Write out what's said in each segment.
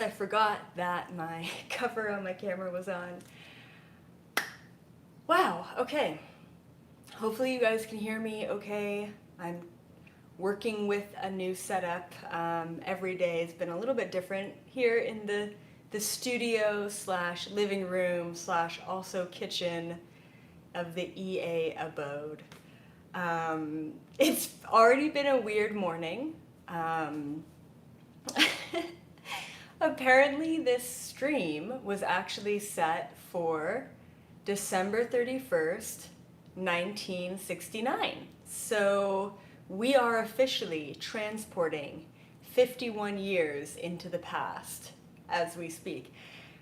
I forgot that my cover on my camera was on. Wow, okay. Hopefully you guys can hear me okay. I'm working with a new setup every day. It's been a little bit different here in the studio slash living room slash also kitchen of the EA abode. It's already been a weird morning. Apparently this stream was actually set for December 31st, 1969. So we are officially transporting 51 years into the past as we speak.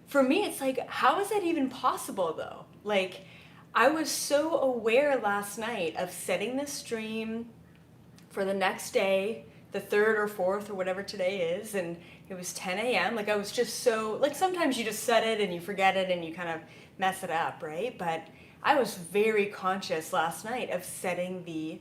For me, it's like, how is that even possible though? Like, I was so aware last night of setting this stream for the next day, the 3rd or 4th or whatever today is, and it was 10 a.m. Like I was just so, like sometimes you just set it and you forget it and you kind of mess it up, right? But I was very conscious last night of setting the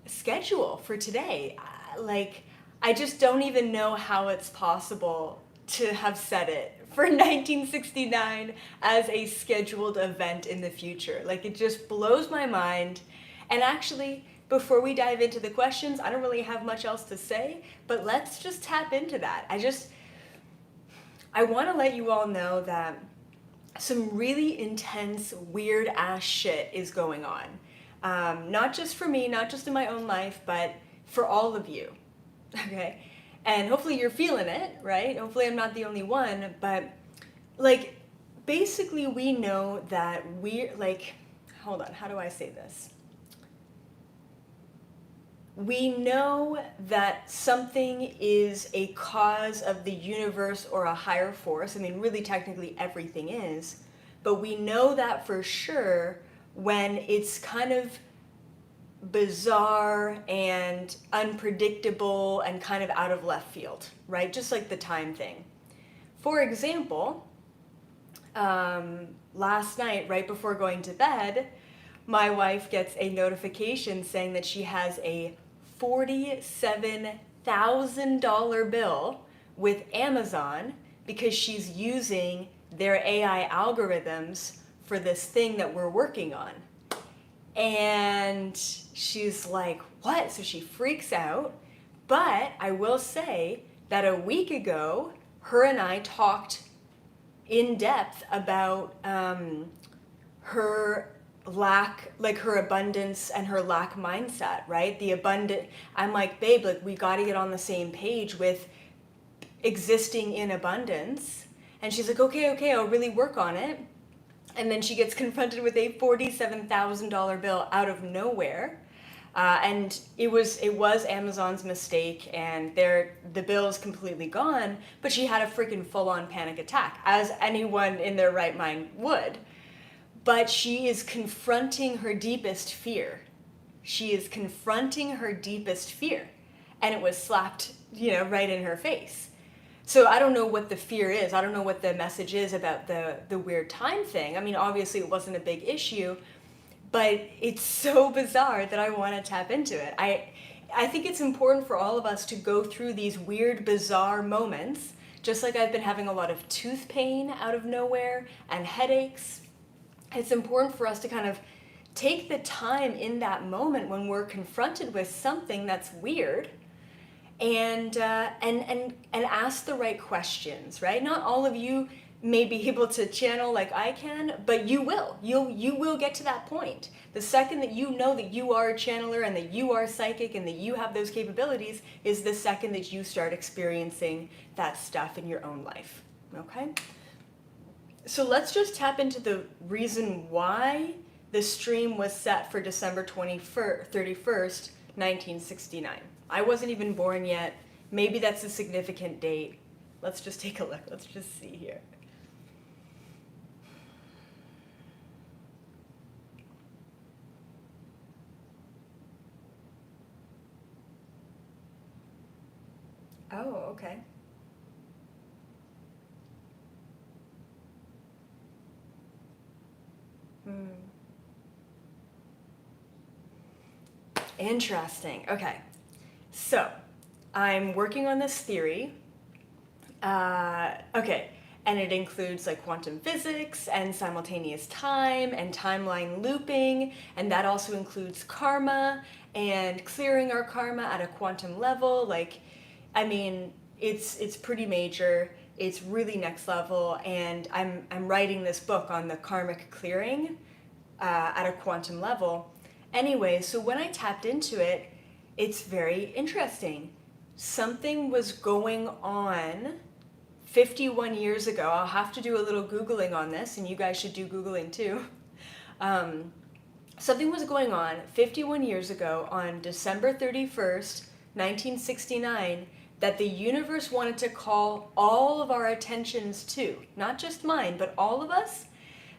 schedule for today. Like, I just don't even know how it's possible to have set it for 1969 as a scheduled event in the future. Like, it just blows my mind. And actually, before we dive into the questions, I don't really have much else to say, but let's just tap into that. I want to let you all know that some really intense, weird ass shit is going on. Not just for me, not just in my own life, but for all of you, okay? And hopefully you're feeling it, right? Hopefully I'm not the only one, but like, basically we know that we're like, hold on, how do I say this? We know that something is a cause of the universe or a higher force. I mean, really technically everything is, but we know that for sure when it's kind of bizarre and unpredictable and kind of out of left field, right? Just like the time thing. For example, last night, right before going to bed, my wife gets a notification saying that she has a $47,000 bill with Amazon because she's using their AI algorithms for this thing that we're working on. And she's like, what? So she freaks out. But I will say that a week ago, her and I talked in depth about her lack, like her abundance and her lack mindset, right? The abundant, I'm like, babe, like we got to get on the same page with existing in abundance. And she's like, okay, I'll really work on it. And then she gets confronted with a $47,000 bill out of nowhere. And it was Amazon's mistake, and the bill is completely gone, but she had a freaking full-on panic attack, as anyone in their right mind would. But she is confronting her deepest fear. She is confronting her deepest fear. And it was slapped, right in her face. So I don't know what the fear is. I don't know what the message is about the weird time thing. I mean, obviously it wasn't a big issue, but it's so bizarre that I want to tap into it. I think it's important for all of us to go through these weird, bizarre moments, just like I've been having a lot of tooth pain out of nowhere and headaches. It's important for us to kind of take the time in that moment when we're confronted with something that's weird and ask the right questions, right? Not all of you may be able to channel like I can, but you will. You will get to that point. The second that you know that you are a channeler and that you are psychic and that you have those capabilities is the second that you start experiencing that stuff in your own life, okay? So let's just tap into the reason why the stream was set for December 31st, 1969. I wasn't even born yet. Maybe that's a significant date. Let's just take a look. Let's just see here. Oh, okay. Interesting. Okay. So, I'm working on this theory Okay, and it includes like quantum physics and simultaneous time and timeline looping, and that also includes karma and clearing our karma at a quantum level. Like, I mean, it's pretty major. It's really next level, and I'm writing this book on the karmic clearing at a quantum level. Anyway, so when I tapped into it, it's very interesting. Something was going on 51 years ago. I'll have to do a little Googling on this, and you guys should do Googling too. Something was going on 51 years ago on December 31st, 1969, that the universe wanted to call all of our attentions to. Not just mine, but all of us.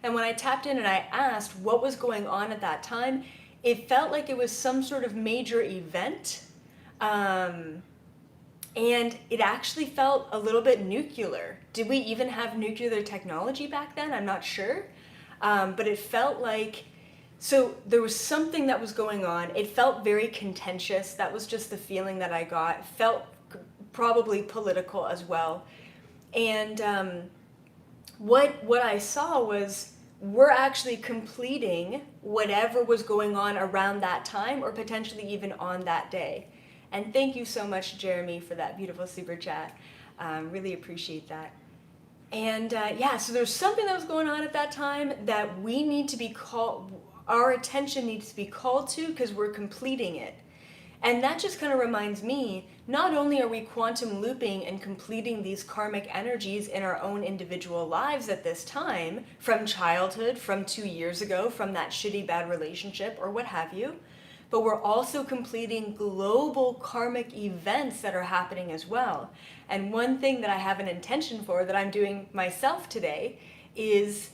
And when I tapped in and I asked what was going on at that time, it felt like it was some sort of major event. And it actually felt a little bit nuclear. Did we even have nuclear technology back then? I'm not sure. But it felt like, so there was something that was going on. It felt very contentious. That was just the feeling that I got. It felt probably political as well. And what I saw was we're actually completing whatever was going on around that time, or potentially even on that day. And thank you so much, Jeremy, for that beautiful super chat. Really appreciate that. And yeah, so there's something that was going on at that time that we need to be called, our attention needs to be called to, because we're completing it. And that just kind of reminds me, not only are we quantum looping and completing these karmic energies in our own individual lives at this time, from childhood, from 2 years ago, from that shitty bad relationship or what have you, but we're also completing global karmic events that are happening as well. And one thing that I have an intention for, that I'm doing myself today, is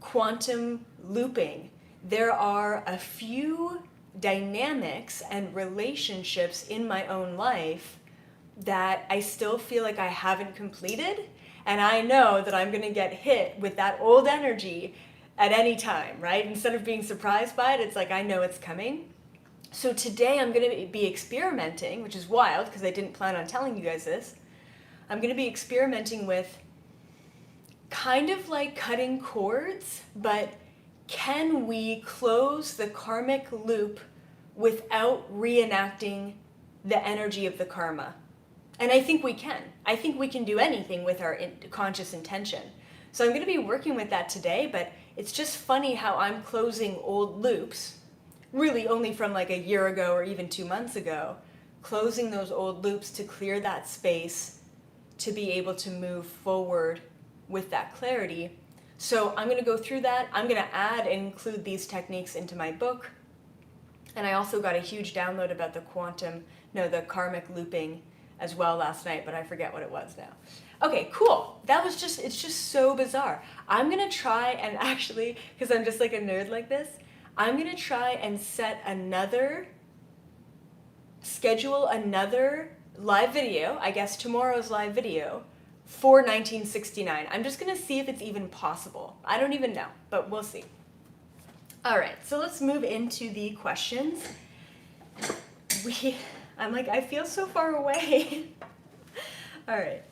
quantum looping. There are a few dynamics and relationships in my own life that I still feel like I haven't completed, and I know that I'm going to get hit with that old energy at any time, right? Instead of being surprised by it, it's like I know it's coming. So today I'm going to be experimenting, which is wild because I didn't plan on telling you guys this. I'm going to be experimenting with kind of like cutting cords, but can we close the karmic loop without reenacting the energy of the karma? And I think we can. I think we can do anything with our conscious intention. So I'm going to be working with that today, but it's just funny how I'm closing old loops, really only from like a year ago or even 2 months ago, closing those old loops to clear that space to be able to move forward with that clarity. So I'm going to go through that. I'm going to add and include these techniques into my book. And I also got a huge download about the karmic looping as well last night, but I forget what it was now. Okay, cool. It's just so bizarre. I'm going to try and actually, because I'm just like a nerd like this, I'm going to try and schedule another live video, I guess tomorrow's live video, for 1969. I'm just going to see if it's even possible. I don't even know, but we'll see. All right, so let's move into the questions. I'm like, I feel so far away. All right.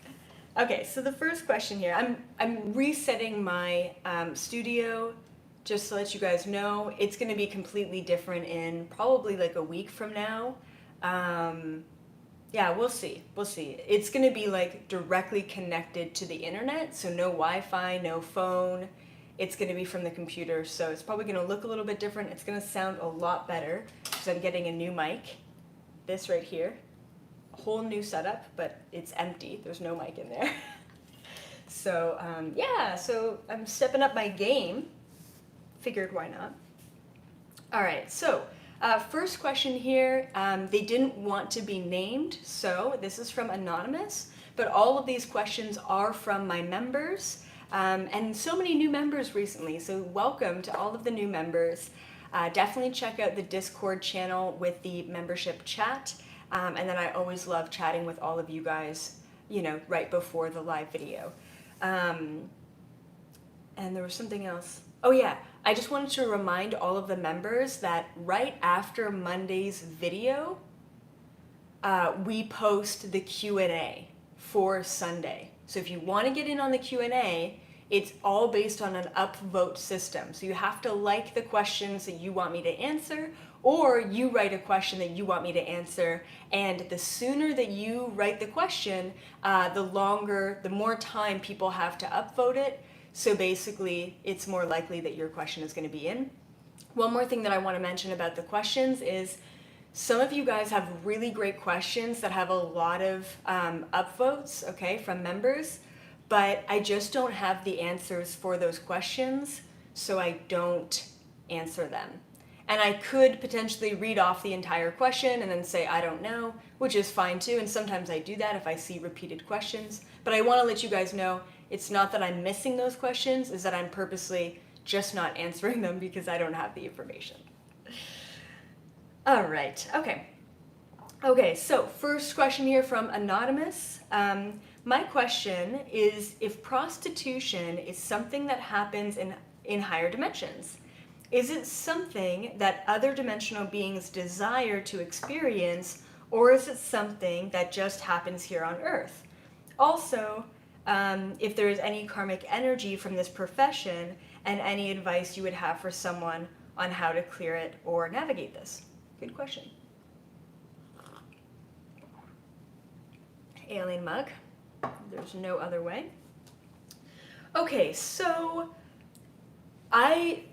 Okay, so the first question here, I'm resetting my studio just to let you guys know. It's going to be completely different in probably like a week from now. Yeah, we'll see. It's going to be like directly connected to the internet, so no Wi-Fi, no phone. It's going to be from the computer, so it's probably going to look a little bit different. It's going to sound a lot better because I'm getting a new mic. This right here. A whole new setup, but it's empty. There's no mic in there. So, yeah, so I'm stepping up my game. Figured why not. All right, so first question here. They didn't want to be named, so this is from Anonymous, but all of these questions are from my members. And so many new members recently, so welcome to all of the new members. Definitely check out the Discord channel with the membership chat, and then I always love chatting with all of you guys, right before the live video. And there was something else. Oh yeah, I just wanted to remind all of the members that right after Monday's video, we post the Q&A for Sunday. So if you want to get in on the Q&A, it's all based on an upvote system. So you have to like the questions that you want me to answer, or you write a question that you want me to answer. And the sooner that you write the question, the more time people have to upvote it. So basically, it's more likely that your question is going to be in. One more thing that I want to mention about the questions is some of you guys have really great questions that have a lot of upvotes, okay, from members, but I just don't have the answers for those questions, so I don't answer them. And I could potentially read off the entire question and then say, I don't know, which is fine too. And sometimes I do that if I see repeated questions. But I want to let you guys know, it's not that I'm missing those questions, it's that I'm purposely just not answering them because I don't have the information. All right, okay. Okay, so first question here from Anonymous. My question is, if prostitution is something that happens in higher dimensions, is it something that other dimensional beings desire to experience, or is it something that just happens here on Earth? Also, if there is any karmic energy from this profession, and any advice you would have for someone on how to clear it or navigate this. Good question. Alien mug. There's no other way. Okay, so I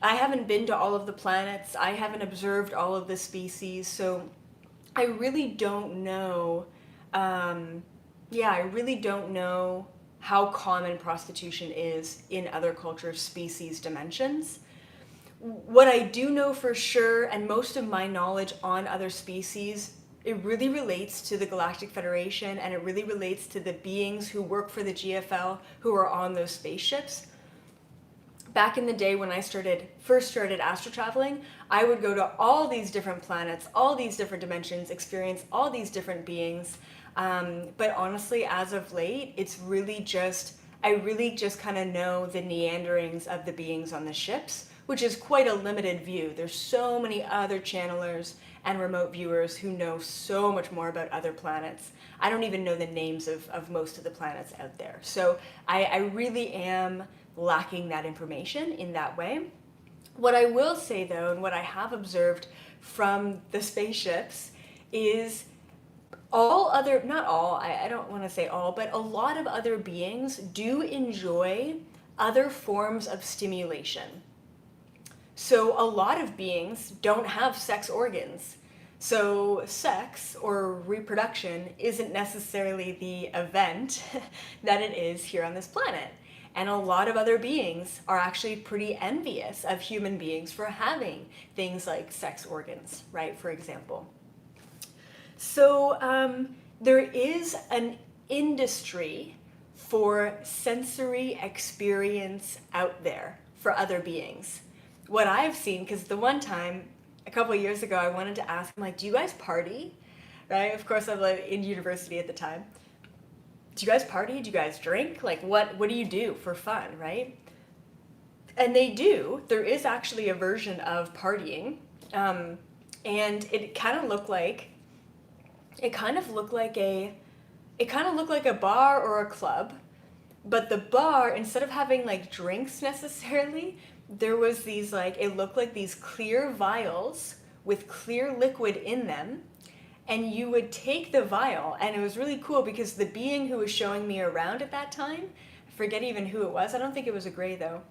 haven't been to all of the planets. I haven't observed all of the species, so I really don't know. I really don't know how common prostitution is in other cultures, species, dimensions. What I do know for sure, and most of my knowledge on other species, it really relates to the Galactic Federation, and it really relates to the beings who work for the GFL who are on those spaceships. Back in the day when I first started astral traveling, I would go to all these different planets, all these different dimensions, experience all these different beings. But honestly, as of late, I really just kind of know the meanderings of the beings on the ships, which is quite a limited view. There's so many other channelers and remote viewers who know so much more about other planets. I don't even know the names of most of the planets out there. So I really am lacking that information in that way. What I will say though, and what I have observed from the spaceships is I don't want to say all, but a lot of other beings do enjoy other forms of stimulation. So a lot of beings don't have sex organs. So sex or reproduction isn't necessarily the event that it is here on this planet. And a lot of other beings are actually pretty envious of human beings for having things like sex organs, right, for example. So there is an industry for sensory experience out there for other beings. What I've seen, because the one time, a couple of years ago, I wanted to ask them, like, do you guys party? Right? Of course, I was in university at the time. Do you guys party? Do you guys drink? Like, what do you do for fun, right? And they do. There is actually a version of partying, and it kind of looked like a bar or a club, but the bar, instead of having like drinks necessarily, there was these it looked like these clear vials with clear liquid in them. And you would take the vial, and it was really cool because the being who was showing me around at that time, I forget even who it was, I don't think it was a gray though,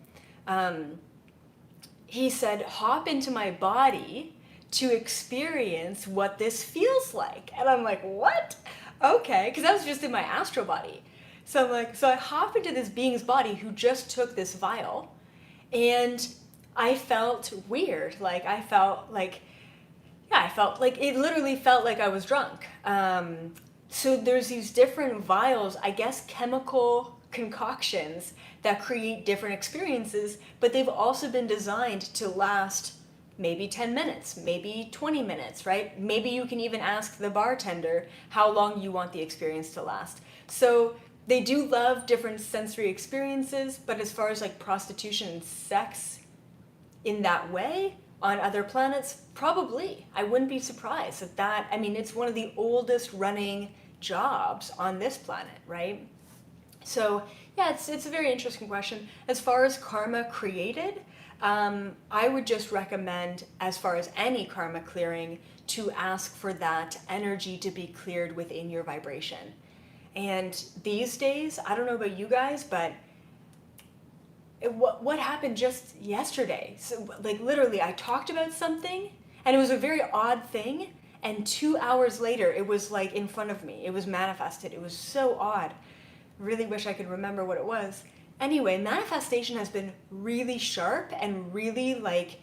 he said, hop into my body to experience what this feels like. And I'm like, what? Okay, because I was just in my astral body. So I hop into this being's body who just took this vial, and I felt weird. It literally felt like I was drunk. So there's these different vials, I guess chemical concoctions that create different experiences, but they've also been designed to last maybe 10 minutes, maybe 20 minutes, right? Maybe you can even ask the bartender how long you want the experience to last. So they do love different sensory experiences, but as far as like prostitution and sex in that way, on other planets, probably. I wouldn't be surprised at that. I mean, it's one of the oldest running jobs on this planet, right? So yeah, it's a very interesting question. As far as karma created, I would just recommend, as far as any karma clearing, to ask for that energy to be cleared within your vibration. And these days, I don't know about you guys, but what happened just yesterday? So, like, literally, I talked about something, and it was a very odd thing, and 2 hours later, it was like in front of me. It was manifested. It was so odd. Really wish I could remember what it was. Anyway, manifestation has been really sharp and really, like,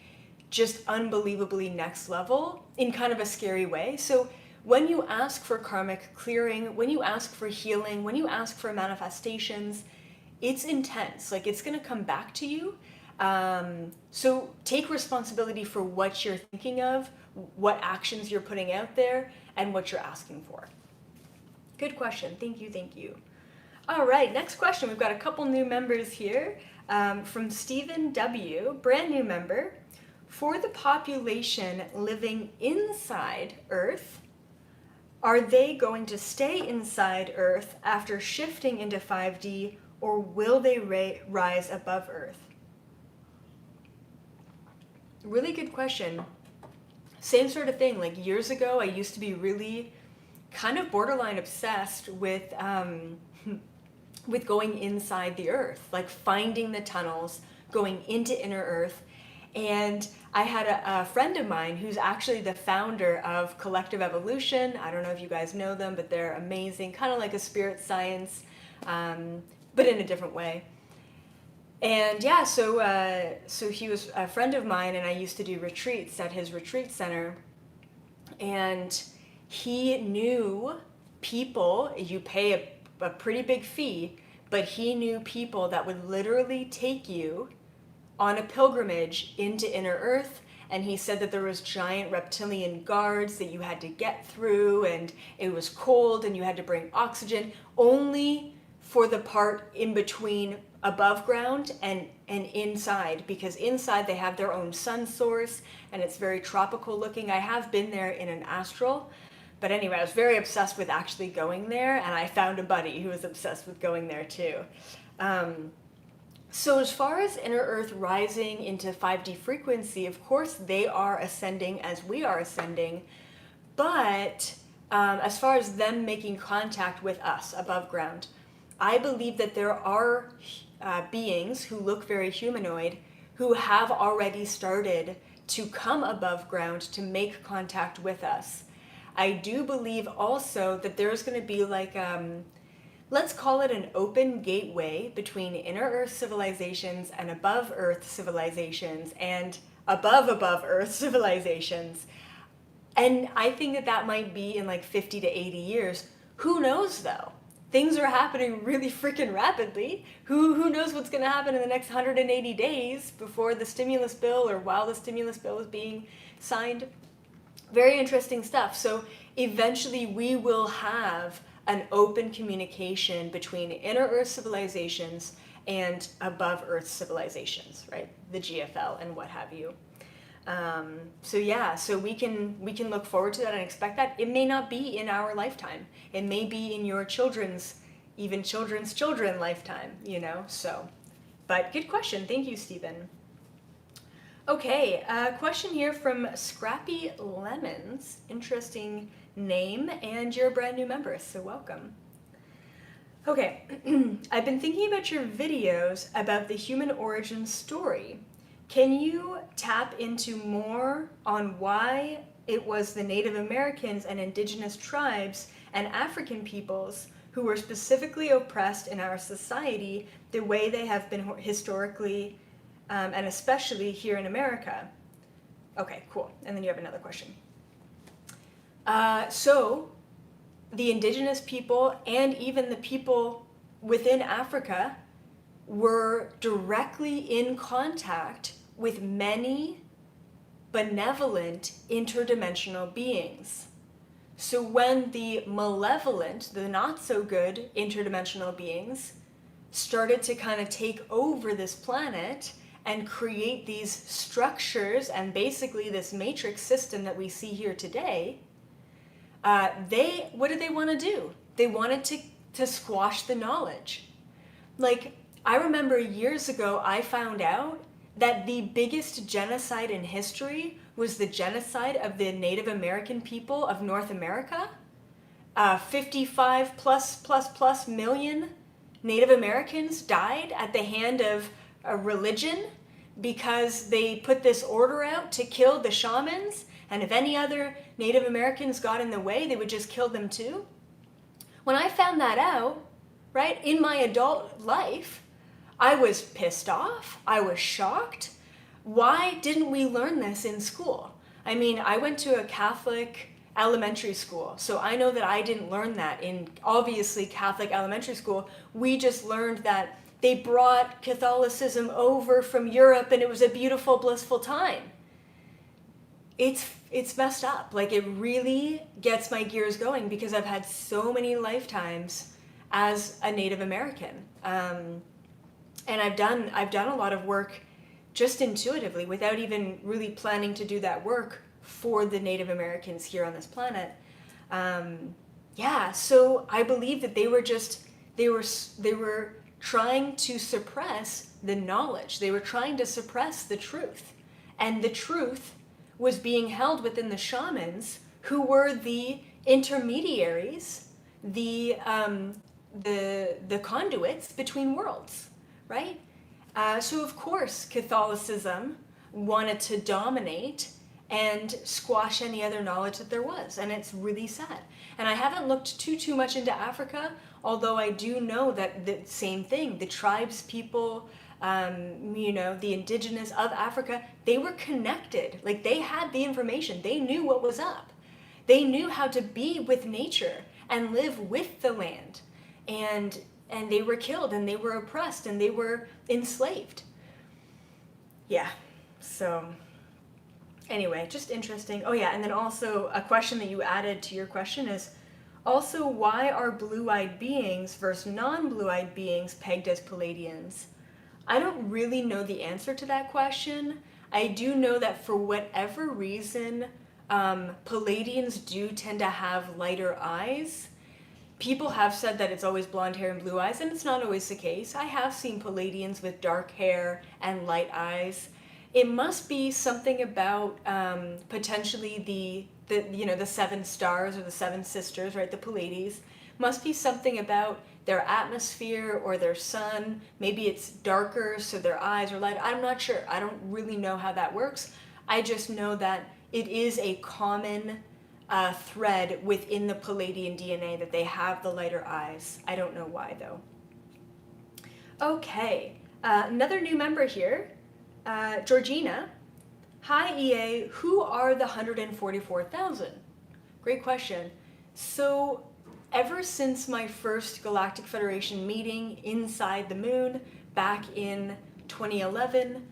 just unbelievably next level in kind of a scary way. So when you ask for karmic clearing, when you ask for healing, when you ask for manifestations, it's intense. Like, it's going to come back to you. So take responsibility for what you're thinking of, what actions you're putting out there, and what you're asking for. Good question. Thank you. Thank you. All right, next question. We've got a couple new members here. From Stephen W., brand new member. For the population living inside Earth, are they going to stay inside Earth after shifting into 5D, or will they rise above Earth? Really good question. Same sort of thing. Like, years ago, I used to be really kind of borderline obsessed with going inside the Earth, like finding the tunnels, going into inner Earth. And I had a friend of mine who's actually the founder of Collective Evolution. I don't know if you guys know them, but they're amazing, kind of like a spirit science, but in a different way. And yeah, so he was a friend of mine, and I used to do retreats at his retreat center. And he knew people, you pay a pretty big fee, but he knew people that would literally take you on a pilgrimage into inner Earth. And he said that there was giant reptilian guards that you had to get through, and it was cold, and you had to bring oxygen only for the part in between above ground and inside, because inside they have their own sun source, and it's very tropical looking. I have been there in an astral, but anyway, I was very obsessed with actually going there, and I found a buddy who was obsessed with going there too. So as far as inner Earth rising into 5D frequency, of course they are ascending as we are ascending, but as far as them making contact with us above ground, I believe that there are beings who look very humanoid who have already started to come above ground to make contact with us. I do believe also that there's going to be like, let's call it an open gateway between inner Earth civilizations and above Earth civilizations and above Earth civilizations. And I think that that might be in like 50 to 80 years. Who knows though? Things are happening really freaking rapidly. Who knows what's going to happen in the next 180 days before the stimulus bill or while the stimulus bill is being signed? Very interesting stuff. So eventually we will have an open communication between inner Earth civilizations and above Earth civilizations, right? The GFL and what have you. So yeah, so we can look forward to that and expect that. It may not be in our lifetime. It may be in your children's children lifetime, you know, so. But good question. Thank you, Stephen. Okay, question here from Scrappy Lemons. Interesting name, and you're a brand new member, so welcome. Okay, I've been thinking about your videos about the human origin story. Can you tap into more on why it was the Native Americans and indigenous tribes and African peoples who were specifically oppressed in our society the way they have been historically, and especially here in America? Okay, cool. And then you have another question. So the indigenous people and even the people within Africa were directly in contact with many benevolent interdimensional beings. So when the malevolent, the not so good interdimensional beings started to kind of take over this planet and create these structures and basically this matrix system that we see here today, what did they want to do? They wanted to squash the knowledge. Like, I remember years ago, I found out that the biggest genocide in history was the genocide of the Native American people of North America. 55 plus million Native Americans died at the hand of a religion because they put this order out to kill the shamans, and if any other Native Americans got in the way, they would just kill them too. When I found that out, right, in my adult life, I was pissed off, I was shocked. Why didn't we learn this in school? I mean, I went to a Catholic elementary school, so I know that I didn't learn that in, obviously, Catholic elementary school. We just learned that they brought Catholicism over from Europe and it was a beautiful, blissful time. It's messed up. Like, it really gets my gears going because I've had so many lifetimes as a Native American. And I've done a lot of work just intuitively without even really planning to do that work for the Native Americans here on this planet. So I believe that they were trying to suppress the knowledge. They were trying to suppress the truth. And the truth was being held within the shamans, who were the intermediaries, the conduits between worlds, right? So of course Catholicism wanted to dominate and squash any other knowledge that there was, and it's really sad. And I haven't looked too much into Africa, although I do know that the same thing, the tribes people, the indigenous of Africa, they were connected. Like, they had the information. They knew what was up. They knew how to be with nature and live with the land. And they were killed, and they were oppressed, and they were enslaved. Yeah, so anyway, just interesting. Oh yeah, and then also a question that you added to your question is, also, why are blue-eyed beings versus non-blue-eyed beings pegged as Pleiadians? I don't really know the answer to that question. I do know that for whatever reason, Pleiadians do tend to have lighter eyes. People have said that it's always blonde hair and blue eyes, and it's not always the case. I have seen Pleiadians with dark hair and light eyes. It must be something about potentially the seven stars or the seven sisters, right? The Pleiades. Must be something about their atmosphere or their sun. Maybe it's darker, so their eyes are lighter. I'm not sure. I don't really know how that works. I just know that it is a common thread within the Pleiadian DNA that they have the lighter eyes. I don't know why, though. Okay, another new member here, Georgina. Hi, EA. Who are the 144,000? Great question. So, ever since my first Galactic Federation meeting inside the moon back in 2011,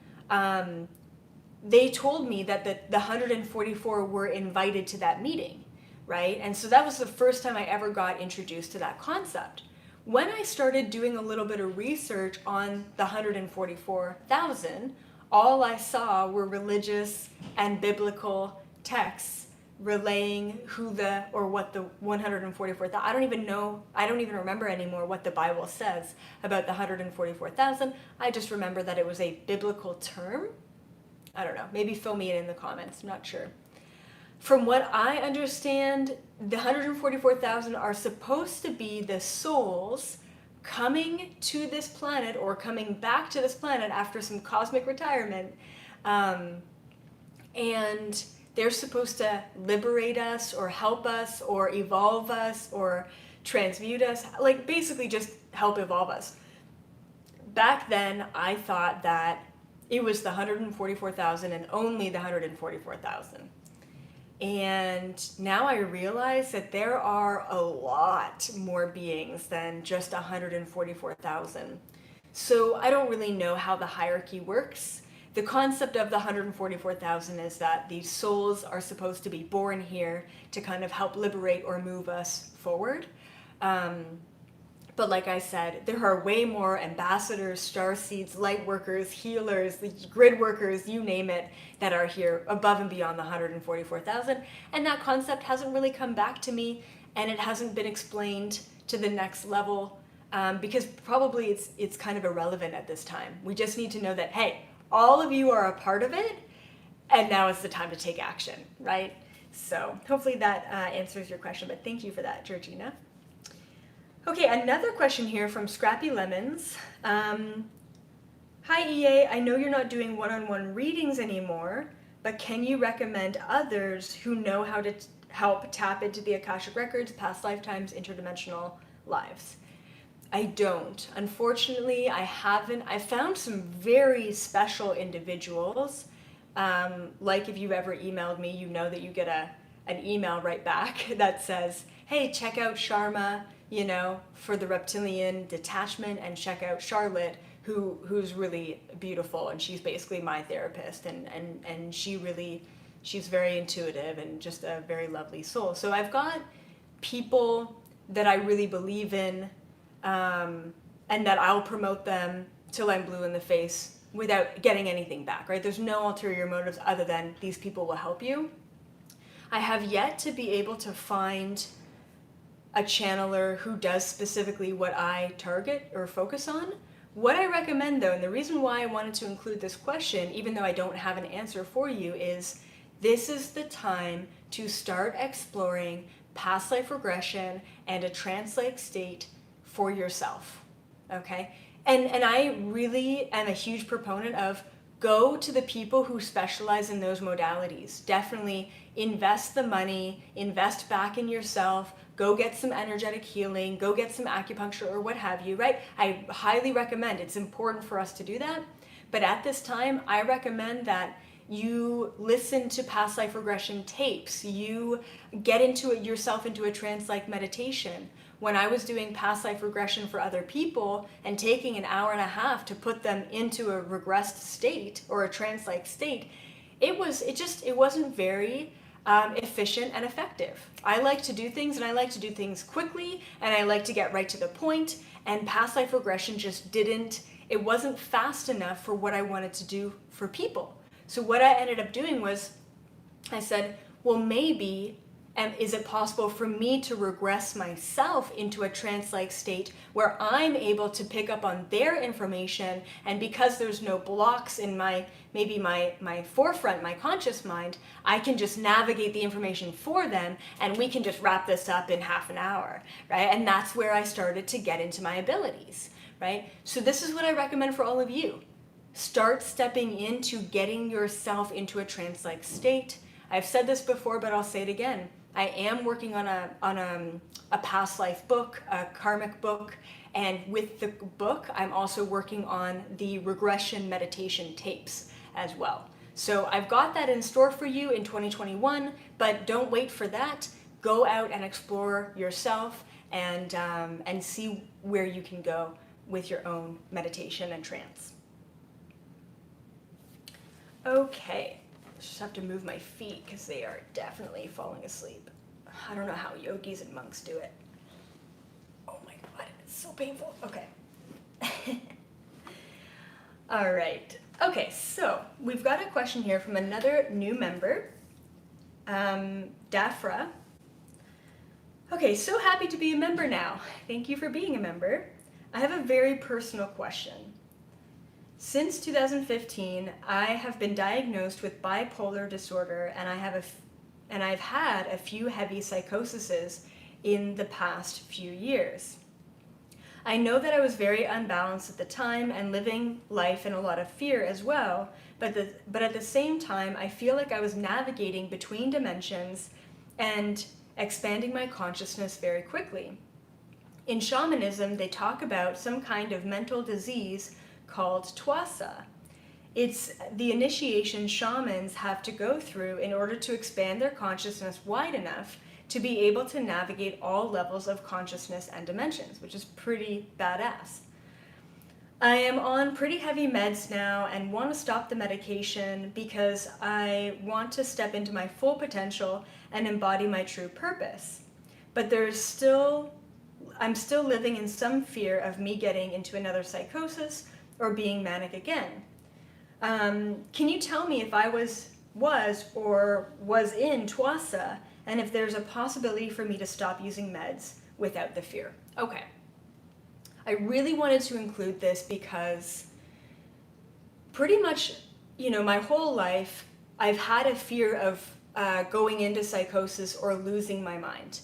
they told me that the 144 were invited to that meeting, right? And so that was the first time I ever got introduced to that concept. When I started doing a little bit of research on the 144,000, all I saw were religious and biblical texts relaying what the 144,000, I don't even remember anymore what the Bible says about the 144,000. I just remember that it was a biblical term. I don't know, maybe fill me in the comments, I'm not sure. From what I understand, the 144,000 are supposed to be the souls coming to this planet or coming back to this planet after some cosmic retirement, and they're supposed to liberate us or help us or evolve us or transmute us, like basically just help evolve us. Back then, I thought that it was the 144,000 and only the 144,000. And now I realize that there are a lot more beings than just 144,000. So I don't really know how the hierarchy works. The concept of the 144,000 is that these souls are supposed to be born here to kind of help liberate or move us forward. But like I said, there are way more ambassadors, starseeds, light workers, healers, grid workers, you name it, that are here above and beyond the 144,000. And that concept hasn't really come back to me, and it hasn't been explained to the next level, because probably it's kind of irrelevant at this time. We just need to know that, hey, all of you are a part of it, and now is the time to take action, right? So hopefully that answers your question, but thank you for that, Georgina. Okay, another question here from Scrappy Lemons. Hi EA, I know you're not doing one-on-one readings anymore, but can you recommend others who know how to help tap into the Akashic Records, past lifetimes, interdimensional lives? I don't. Unfortunately, I haven't. I found some very special individuals. Like if you've ever emailed me, you know that you get an email right back that says, hey, check out Sharma, for the reptilian detachment, and check out Charlotte, who's really beautiful, and she's basically my therapist, and she's very intuitive and just a very lovely soul. So I've got people that I really believe in, and that I'll promote them till I'm blue in the face without getting anything back, right? There's no ulterior motives other than these people will help you. I have yet to be able to find a channeler who does specifically what I target or focus on. What I recommend though, and the reason why I wanted to include this question, even though I don't have an answer for you, is this is the time to start exploring past life regression and a trance-like state for yourself, okay? And I really am a huge proponent of go to the people who specialize in those modalities. Definitely invest the money, invest back in yourself, go get some energetic healing, go get some acupuncture or what have you, right? I highly recommend, it's important for us to do that. But at this time, I recommend that you listen to past life regression tapes, you get yourself into a trance-like meditation. When I was doing past life regression for other people and taking an hour and a half to put them into a regressed state or a trance-like state, it wasn't very efficient and effective. I like to do things, and I like to do things quickly, and I like to get right to the point, and past life regression just it wasn't fast enough for what I wanted to do for people. So what I ended up doing was, I said, well, maybe, is it possible for me to regress myself into a trance-like state where I'm able to pick up on their information, and because there's no blocks in my forefront, my conscious mind, I can just navigate the information for them, and we can just wrap this up in half an hour, right? And that's where I started to get into my abilities, right? So this is what I recommend for all of you. Start stepping into getting yourself into a trance-like state. I've said this before, but I'll say it again. I am working on a past life book, a karmic book, and with the book, I'm also working on the regression meditation tapes as well. So I've got that in store for you in 2021, but don't wait for that. Go out and explore yourself and see where you can go with your own meditation and trance. Okay. Just have to move my feet because they are definitely falling asleep. I don't know how yogis and monks do it. Oh my god, it's so painful. Okay. All right. Okay, so we've got a question here from another new member, Dafra. Okay, so happy to be a member now. Thank you for being a member. I have a very personal question. Since 2015, I have been diagnosed with bipolar disorder, and I've had a few heavy psychoses in the past few years. I know that I was very unbalanced at the time and living life in a lot of fear as well, but at the same time, I feel like I was navigating between dimensions and expanding my consciousness very quickly. In shamanism, they talk about some kind of mental disease called twasa. It's the initiation shamans have to go through in order to expand their consciousness wide enough to be able to navigate all levels of consciousness and dimensions, which is pretty badass. I am on pretty heavy meds now and want to stop the medication because I want to step into my full potential and embody my true purpose. But I'm still living in some fear of me getting into another psychosis or being manic again. Can you tell me if I was in twasa, and if there's a possibility for me to stop using meds without the fear? Okay. I really wanted to include this because pretty much, my whole life, I've had a fear of going into psychosis or losing my mind.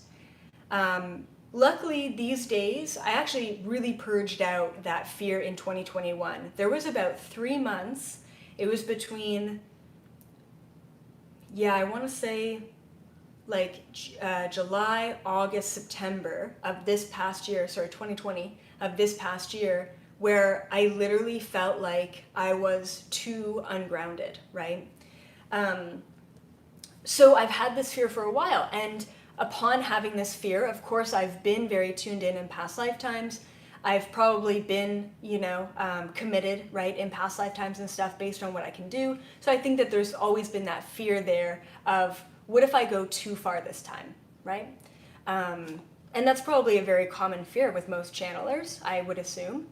Luckily, these days, I actually really purged out that fear in 2021. There was about 3 months. It was between, I want to say July, August, September of this past year, 2020, of this past year, where I literally felt like I was too ungrounded, right? So I've had this fear for a while, and upon having this fear, of course, I've been very tuned in past lifetimes. I've probably been, committed, right, in past lifetimes and stuff based on what I can do. So I think that there's always been that fear there of, what if I go too far this time, right? And that's probably a very common fear with most channelers, I would assume.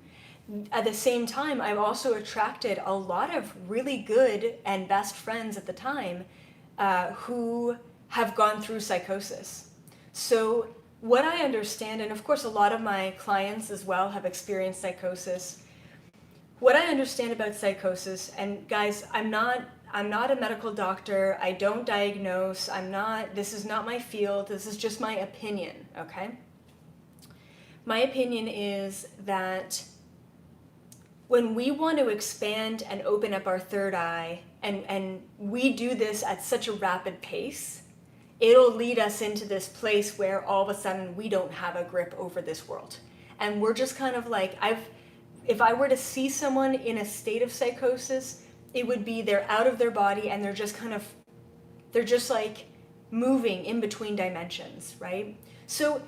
At the same time, I've also attracted a lot of really good and best friends at the time who have gone through psychosis. So what I understand, and of course a lot of my clients as well have experienced psychosis, what I understand about psychosis, and guys, I'm not a medical doctor, I don't diagnose, this is not my field, this is just my opinion, okay? My opinion is that when we want to expand and open up our third eye, and we do this at such a rapid pace, it'll lead us into this place where all of a sudden we don't have a grip over this world. And we're just kind of like, if I were to see someone in a state of psychosis, it would be they're out of their body and they're just like moving in between dimensions, right? So,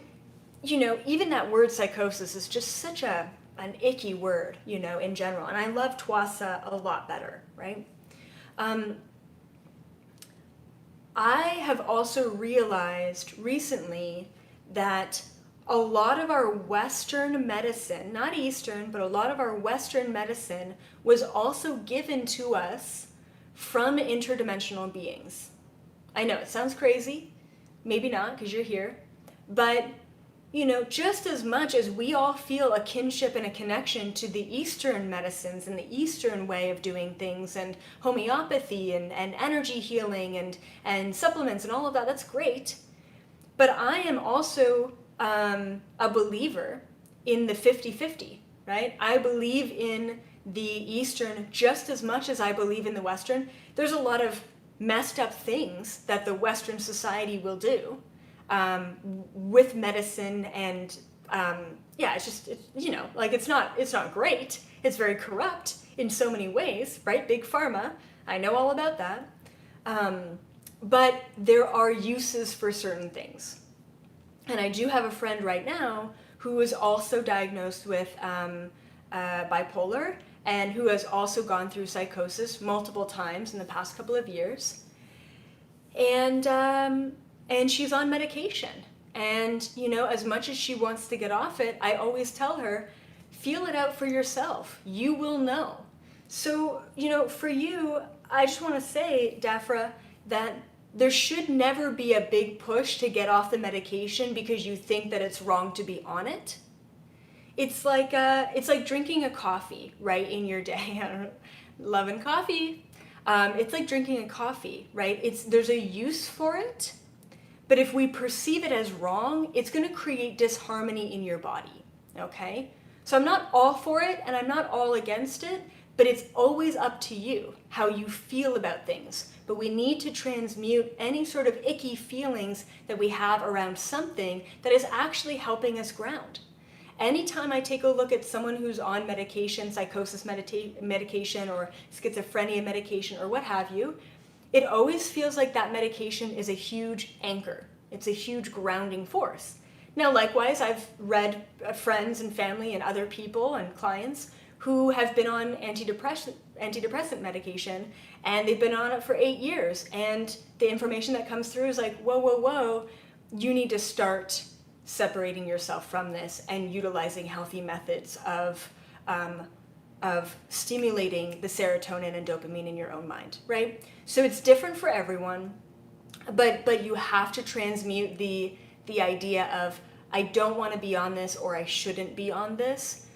even that word psychosis is just such an icky word, in general. And I love Twasa a lot better, right? I have also realized recently that a lot of our Western medicine, not Eastern, but a lot of our Western medicine was also given to us from interdimensional beings. I know, it sounds crazy, maybe not because you're here, but just as much as we all feel a kinship and a connection to the Eastern medicines and the Eastern way of doing things and homeopathy and energy healing and supplements and all of that, that's great. But I am also a believer in the 50-50, right? I believe in the Eastern just as much as I believe in the Western. There's a lot of messed up things that the Western society will do with medicine and it's not great. It's very corrupt in so many ways, right? Big pharma, I know all about that. But there are uses for certain things. And I do have a friend right now who is also diagnosed with bipolar and who has also gone through psychosis multiple times in the past couple of years. And she's on medication. And, as much as she wants to get off it, I always tell her, feel it out for yourself. You will know. So, for you, I just want to say, Dafra, that there should never be a big push to get off the medication because you think that it's wrong to be on it. It's like drinking a coffee, right, in your day. Loving coffee. It's like drinking a coffee, right? There's a use for it. But if we perceive it as wrong, it's going to create disharmony in your body, okay? So I'm not all for it and I'm not all against it, but it's always up to you how you feel about things. But we need to transmute any sort of icky feelings that we have around something that is actually helping us ground. Anytime I take a look at someone who's on medication, psychosis medication or schizophrenia medication or what have you, it always feels like that medication is a huge anchor. It's a huge grounding force. Now, likewise, I've read friends and family and other people and clients who have been on antidepressant medication, and they've been on it for 8 years, and the information that comes through is like, whoa, you need to start separating yourself from this and utilizing healthy methods of stimulating the serotonin and dopamine in your own mind, right? So it's different for everyone, but you have to transmute the idea of I don't want to be on this, or I shouldn't be on this,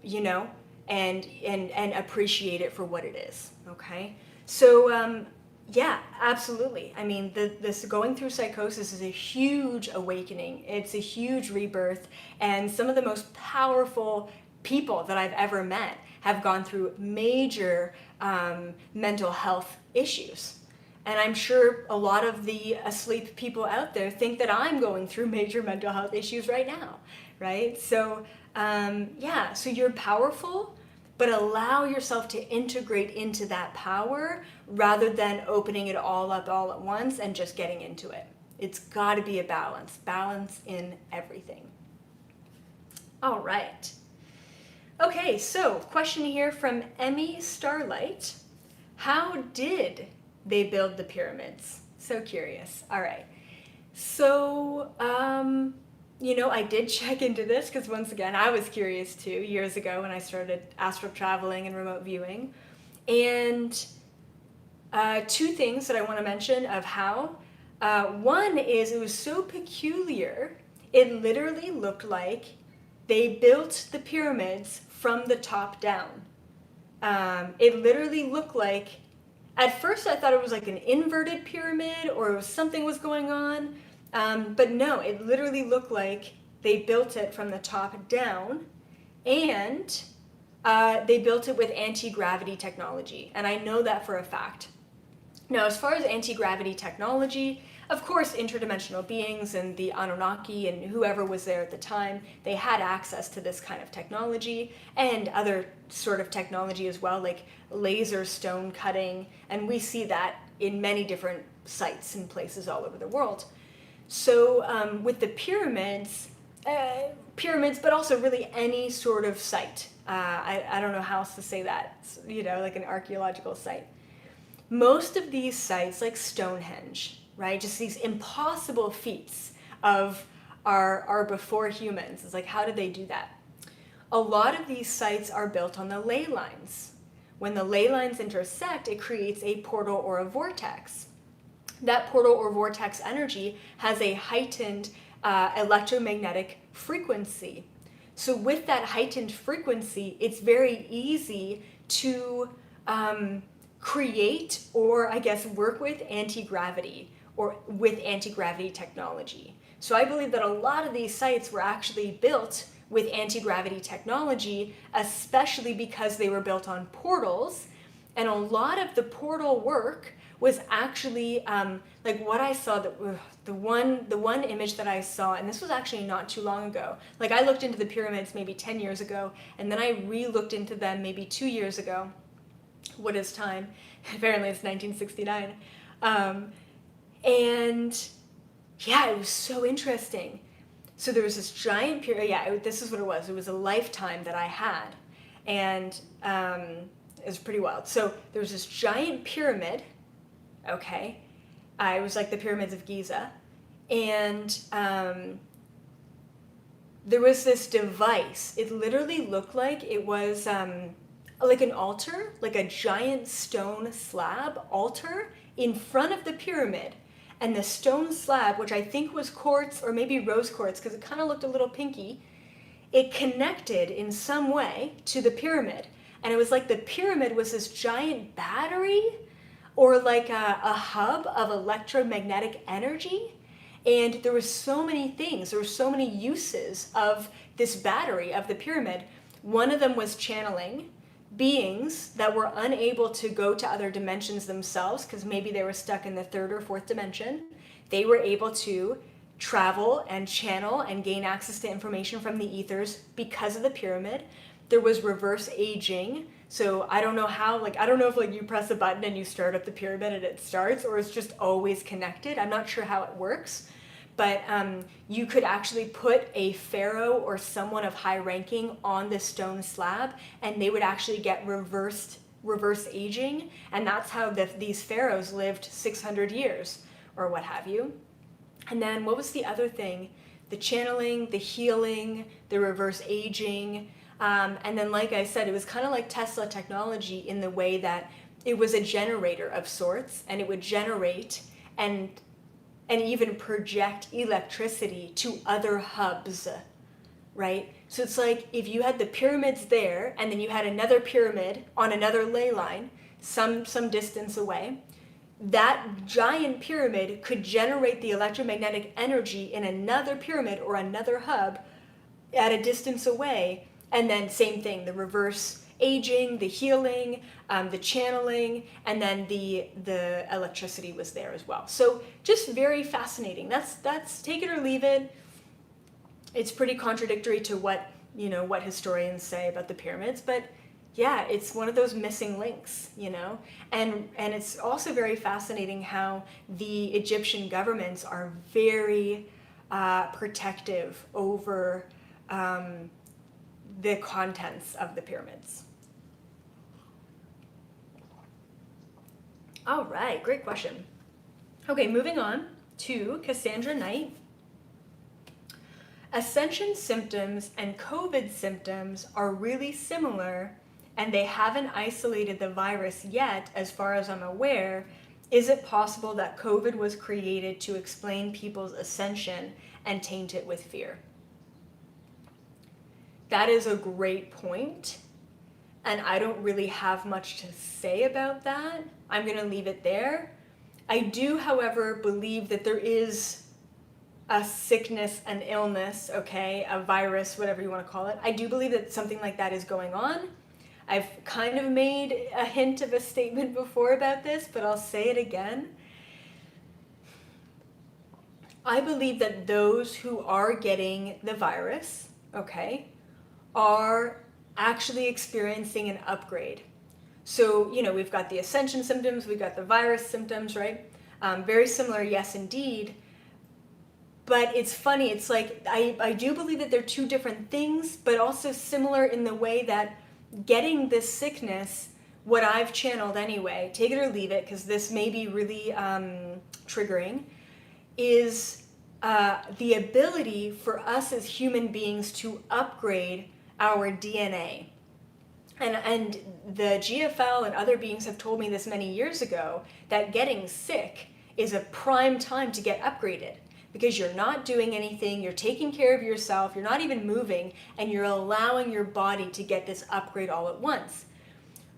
you know, and appreciate it for what it is. Okay. So, yeah, absolutely. I mean, this going through psychosis is a huge awakening. It's a huge rebirth, and some of the most powerful people that I've ever met have gone through major mental health issues. And I'm sure a lot of the asleep people out there think that I'm going through major mental health issues right now, right? So, yeah, so you're powerful, but allow yourself to integrate into that power rather than opening it all up all at once and just getting into it. It's got to be a balance in everything. All right. Okay, so question here from Emmy Starlight. How did they build the pyramids? So curious. All right. So, you know, I did check into this because once again, I was curious too years ago when I started astral traveling and remote viewing. And two things that I want to mention of how. One is it was so peculiar, it literally looked like they built the pyramids from the top down. It literally looked like, at first I thought it was like an inverted pyramid or something was going on, but no, it literally looked like they built it from the top down, and they built it with anti-gravity technology, and I know that for a fact. Now, as far as anti-gravity technology, of course, interdimensional beings and the Anunnaki and whoever was there at the time, they had access to this kind of technology and other sort of technology as well, like laser stone cutting, and we see that in many different sites and places all over the world. So with the pyramids, but also really any sort of site, I don't know how else to say that, you know, like an archaeological site. Most of these sites, like Stonehenge, right, just these impossible feats of our before humans. It's like, how did they do that? A lot of these sites are built on the ley lines. When the ley lines intersect, it creates a portal or a vortex. That portal or vortex energy has a heightened electromagnetic frequency. So with that heightened frequency, it's very easy to create, or I guess work with anti-gravity, or with anti-gravity technology. So I believe that a lot of these sites were actually built with anti-gravity technology, especially because they were built on portals, and a lot of the portal work was actually like what I saw, the one image that I saw, and this was actually not too long ago. Like I looked into the pyramids maybe 10 years ago, and then I re-looked into them maybe 2 years ago. What is time? Apparently it's 1969. And yeah, it was so interesting. So there was this giant pyramid. Yeah, this is what it was. It was a lifetime that I had, and it was pretty wild. So there was this giant pyramid. Okay, it was like the pyramids of Giza, and there was this device. It literally looked like it was like an altar, like a giant stone slab altar in front of the pyramid. And the stone slab, which I think was quartz or maybe rose quartz, because it kind of looked a little pinky, it connected in some way to the pyramid. And it was like the pyramid was this giant battery, or like a hub of electromagnetic energy. And there were so many things, there were so many uses of this battery, of the pyramid. One of them was channeling beings that were unable to go to other dimensions themselves because maybe they were stuck in the third or fourth dimension. They were able to travel and channel and gain access to information from the ethers because of the pyramid. There was reverse aging. So I don't know how, like, I don't know if like you press a button and you start up the pyramid and it starts, or it's just always connected. I'm not sure how it works. But you could actually put a pharaoh or someone of high ranking on the stone slab, and they would actually get reverse aging, and that's how these pharaohs lived 600 years or what have you. And then what was the other thing? The channeling, the healing, the reverse aging, and then like I said, it was kind of like Tesla technology in the way that it was a generator of sorts, and it would generate, and and even project electricity to other hubs, right? So it's like if you had the pyramids there and then you had another pyramid on another ley line, some distance away, that giant pyramid could generate the electromagnetic energy in another pyramid or another hub at a distance away. And then same thing, the reverse aging, the healing, the channeling, and then the electricity was there as well. So just very fascinating. That's take it or leave it. It's pretty contradictory to what historians say about the pyramids, but yeah, it's one of those missing links, and it's also very fascinating how the Egyptian governments are very protective over the contents of the pyramids. All right, great question. Okay, moving on to Cassandra Knight. Ascension symptoms and COVID symptoms are really similar, and they haven't isolated the virus yet, as far as I'm aware. Is it possible that COVID was created to explain people's ascension and taint it with fear? That is a great point, and I don't really have much to say about that. I'm going to leave it there. I do, however, believe that there is a sickness, an illness, okay, a virus, whatever you want to call it. I do believe that something like that is going on. I've kind of made a hint of a statement before about this, but I'll say it again. I believe that those who are getting the virus, okay, are actually experiencing an upgrade. So, we've got the ascension symptoms, we've got the virus symptoms, right? Very similar, yes, indeed. But it's funny, it's like, I do believe that they're two different things, but also similar in the way that getting this sickness, what I've channeled anyway, take it or leave it, because this may be really triggering, is the ability for us as human beings to upgrade our DNA. And the GFL and other beings have told me this many years ago, that getting sick is a prime time to get upgraded, because you're not doing anything, you're taking care of yourself, you're not even moving, and you're allowing your body to get this upgrade all at once.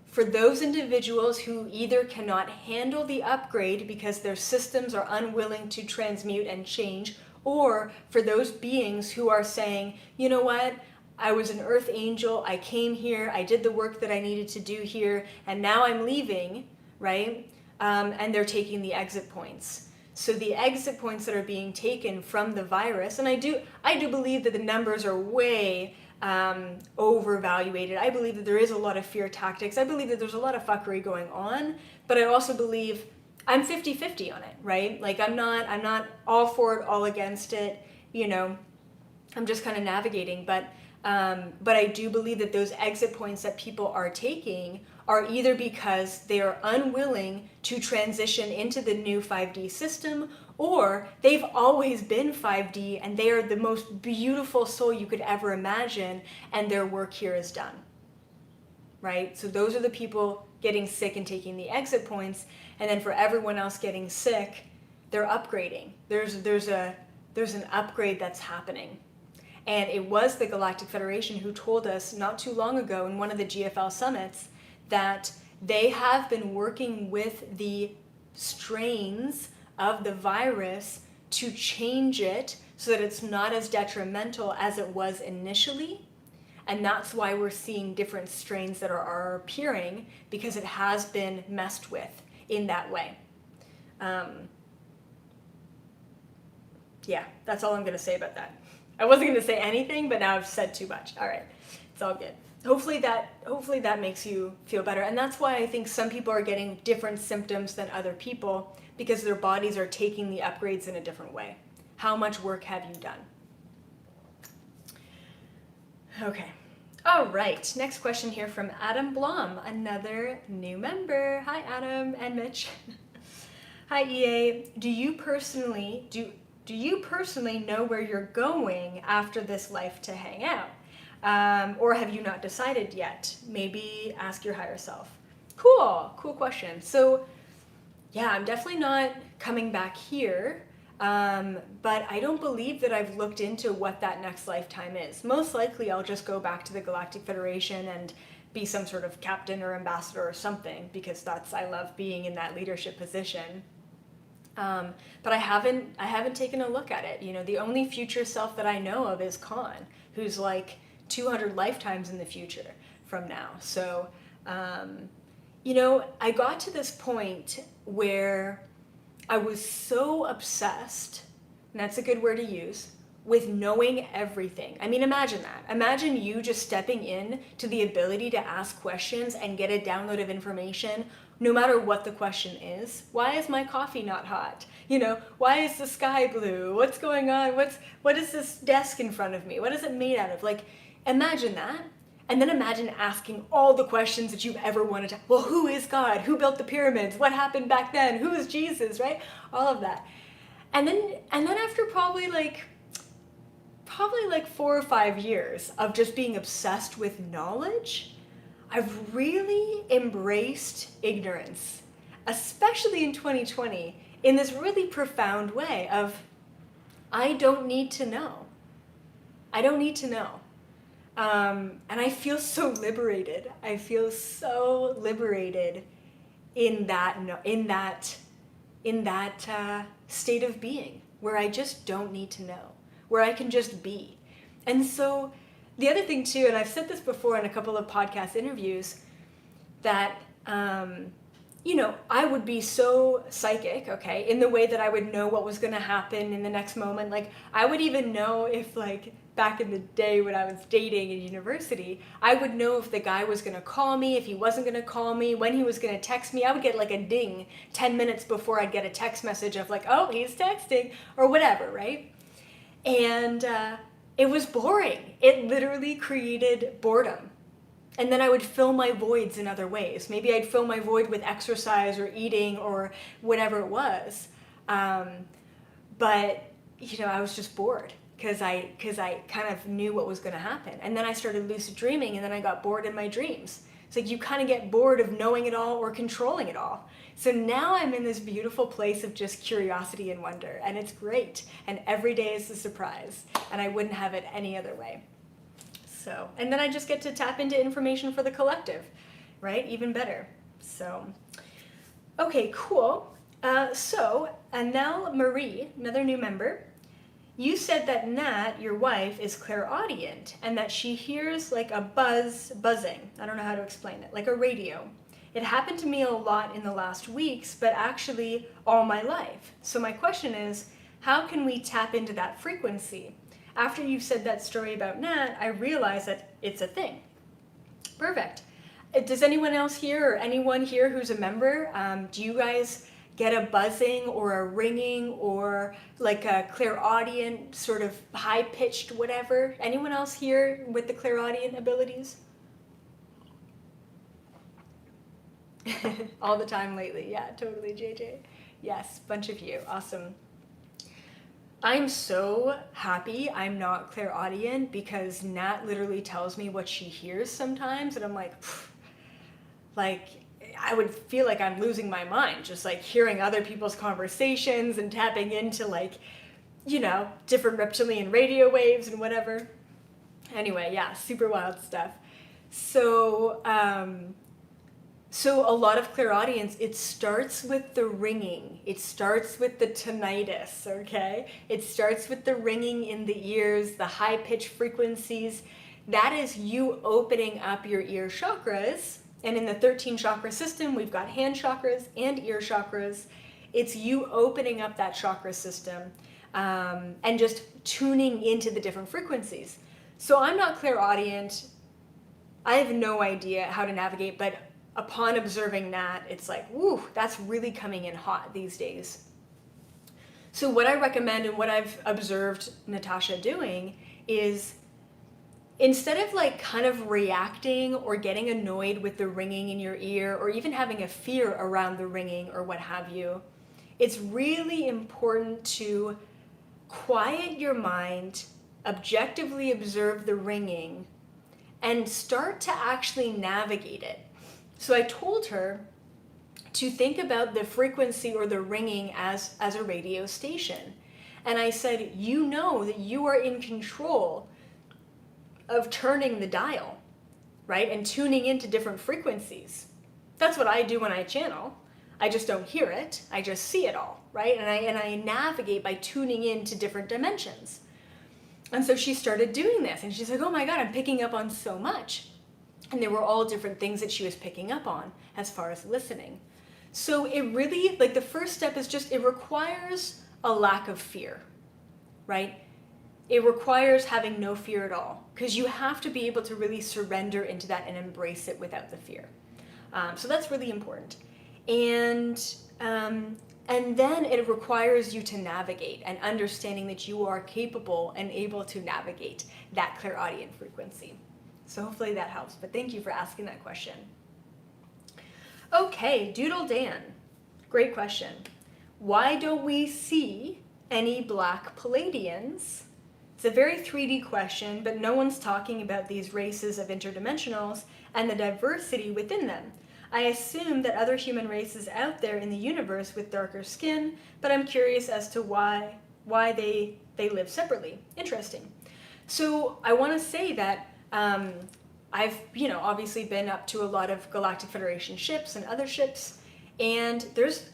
For those individuals who either cannot handle the upgrade because their systems are unwilling to transmute and change, or for those beings who are saying, you know what, I was an earth angel, I came here, I did the work that I needed to do here, and now I'm leaving, right? And they're taking the exit points. So the exit points that are being taken from the virus, and I do believe that the numbers are way overvaluated. I believe that there is a lot of fear tactics. I believe that there's a lot of fuckery going on, but I also believe I'm 50-50 on it, right? Like I'm not all for it, all against it, I'm just kind of navigating, but I do believe that those exit points that people are taking are either because they are unwilling to transition into the new 5D system, or they've always been 5D and they are the most beautiful soul you could ever imagine, and their work here is done, right? So those are the people getting sick and taking the exit points, and then for everyone else getting sick, they're upgrading. There's an upgrade that's happening. And it was the Galactic Federation who told us not too long ago in one of the GFL summits that they have been working with the strains of the virus to change it so that it's not as detrimental as it was initially. And that's why we're seeing different strains that are appearing, because it has been messed with in that way. Yeah, that's all I'm going to say about that. I wasn't going to say anything, but now I've said too much. All right, it's all good. Hopefully that makes you feel better. And that's why I think some people are getting different symptoms than other people, because their bodies are taking the upgrades in a different way. How much work have you done? Okay. All right, next question here from Adam Blom, another new member. Hi, Adam and Mitch. Hi, EA. Do you personally know where you're going after this life to hang out? Or have you not decided yet? Maybe ask your higher self. Cool question. So yeah, I'm definitely not coming back here. But I don't believe that I've looked into what that next lifetime is. Most likely I'll just go back to the Galactic Federation and be some sort of captain or ambassador or something, because I love being in that leadership position. But I haven't taken a look at it. You know, the only future self that I know of is Khan, who's like 200 lifetimes in the future from now. So, you know, I got to this point where I was so obsessed, and that's a good word to use, with knowing everything. I mean, imagine that. Imagine you just stepping in to the ability to ask questions and get a download of information, no matter what the question is. Why is my coffee not hot? You know, why is the sky blue? What's going on? What is this desk in front of me? What is it made out of? Like, imagine that. And then imagine asking all the questions that you've ever wanted to. Well, who is God? Who built the pyramids? What happened back then? Who is Jesus, right? All of that. And then after probably like 4 or 5 years of just being obsessed with knowledge, I've really embraced ignorance, especially in 2020, in this really profound way of, I don't need to know. I don't need to know. And I feel so liberated. I feel so liberated in that state of being where I just don't need to know, where I can just be. And so the other thing too, and I've said this before in a couple of podcast interviews, that, you know, I would be so psychic, okay, in the way that I would know what was going to happen in the next moment. Like, I would even know if, like, back in the day when I was dating in university, I would know if the guy was going to call me, if he wasn't going to call me, when he was going to text me. I would get like a ding 10 minutes before I'd get a text message of like, oh, he's texting, or whatever, right? And it was boring. It literally created boredom. And then I would fill my voids in other ways. Maybe I'd fill my void with exercise or eating or whatever it was. But, you know, I was just bored because I kind of knew what was going to happen. And then I started lucid dreaming, and then I got bored in my dreams. It's like you kind of get bored of knowing it all or controlling it all. So now I'm in this beautiful place of just curiosity and wonder, and it's great. And every day is a surprise, and I wouldn't have it any other way. So, and then I just get to tap into information for the collective, right? Even better. So, okay, cool. And now Marie, another new member, you said that Nat, your wife, is clairaudient and that she hears like a buzzing. I don't know how to explain it, like a radio. It happened to me a lot in the last weeks, but actually all my life. So my question is, how can we tap into that frequency? After you've said that story about Nat, I realized that it's a thing. Perfect. Does anyone else here or anyone here who's a member, do you guys get a buzzing or a ringing or like a clairaudient sort of high-pitched whatever? Anyone else here with the clairaudient abilities? All the time lately. Yeah, totally, JJ. Yes, bunch of you. Awesome. I'm so happy I'm not clairaudient because Nat literally tells me what she hears sometimes, and I'm like I would feel like I'm losing my mind just like hearing other people's conversations and tapping into like, you know, different reptilian radio waves and whatever. Anyway, yeah, super wild stuff. So a lot of clairaudience, it starts with the ringing. It starts with the tinnitus, okay? It starts with the ringing in the ears, the high-pitched frequencies. That is you opening up your ear chakras. And in the 13 chakra system, we've got hand chakras and ear chakras. It's you opening up that chakra system and just tuning into the different frequencies. So I'm not clairaudient. I have no idea how to navigate, but upon observing that, it's like, woo, that's really coming in hot these days. So what I recommend and what I've observed Natasha doing is, instead of like kind of reacting or getting annoyed with the ringing in your ear or even having a fear around the ringing or what have you, it's really important to quiet your mind, objectively observe the ringing, and start to actually navigate it. So I told her to think about the frequency or the ringing as a radio station. And I said, you know that you are in control of turning the dial, right? And tuning into different frequencies. That's what I do when I channel. I just don't hear it. I just see it all, right? And I navigate by tuning into different dimensions. And so she started doing this, and she's like, oh my God, I'm picking up on so much. And there were all different things that she was picking up on as far as listening. So it really, like, the first step is just, it requires a lack of fear, right? It requires having no fear at all, because you have to be able to really surrender into that and embrace it without the fear. So that's really important. And then it requires you to navigate, and understanding that you are capable and able to navigate that clairaudient frequency. So hopefully that helps, but thank you for asking that question. Okay, Doodle Dan, great question. Why don't we see any black Palladians? It's a very 3D question, but no one's talking about these races of interdimensionals and the diversity within them. I assume that other human races out there in the universe with darker skin, but I'm curious as to why they live separately. Interesting. So I want to say that I've obviously been up to a lot of Galactic Federation ships and other ships, and there's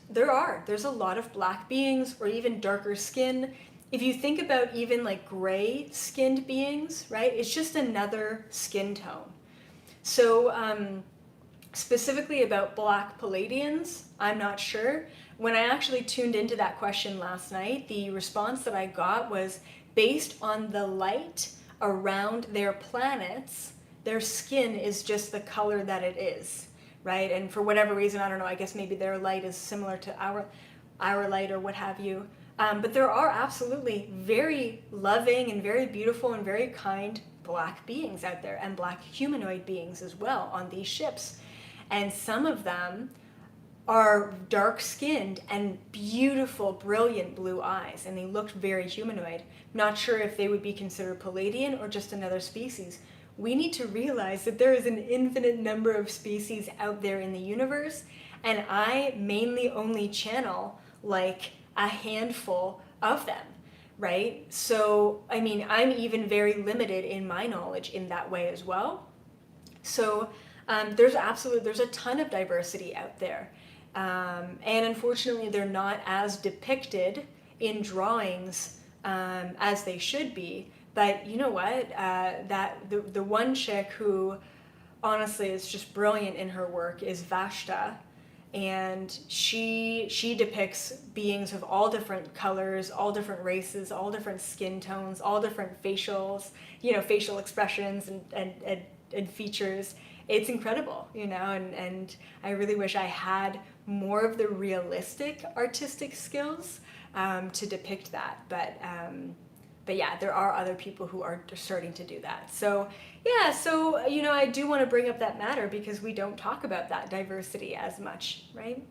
a lot of black beings or even darker skin. If you think about even like gray skinned beings, right? It's just another skin tone. So specifically about black Palladians, I'm not sure. When I actually tuned into that question last night, the response that I got was based on the light around their planets, their skin is just the color that it is, right? And for whatever reason, I don't know, I guess maybe their light is similar to our light or what have you. But there are absolutely very loving and very beautiful and very kind black beings out there, and black humanoid beings as well on these ships. And some of them are dark-skinned and beautiful, brilliant blue eyes, and they looked very humanoid. Not sure if they would be considered Palladian or just another species. We need to realize that there is an infinite number of species out there in the universe, and I mainly only channel like a handful of them, right? So, I mean, I'm even very limited in my knowledge in that way as well. So there's a ton of diversity out there. And unfortunately, they're not as depicted in drawings as they should be. But you know what? The one chick who honestly is just brilliant in her work is Vashta. And she depicts beings of all different colors, all different races, all different skin tones, all different facial expressions and features. It's incredible, and I really wish I had more of the realistic artistic skills to depict that. But yeah, there are other people who are starting to do that. So yeah, I do want to bring up that matter because we don't talk about that diversity as much, right?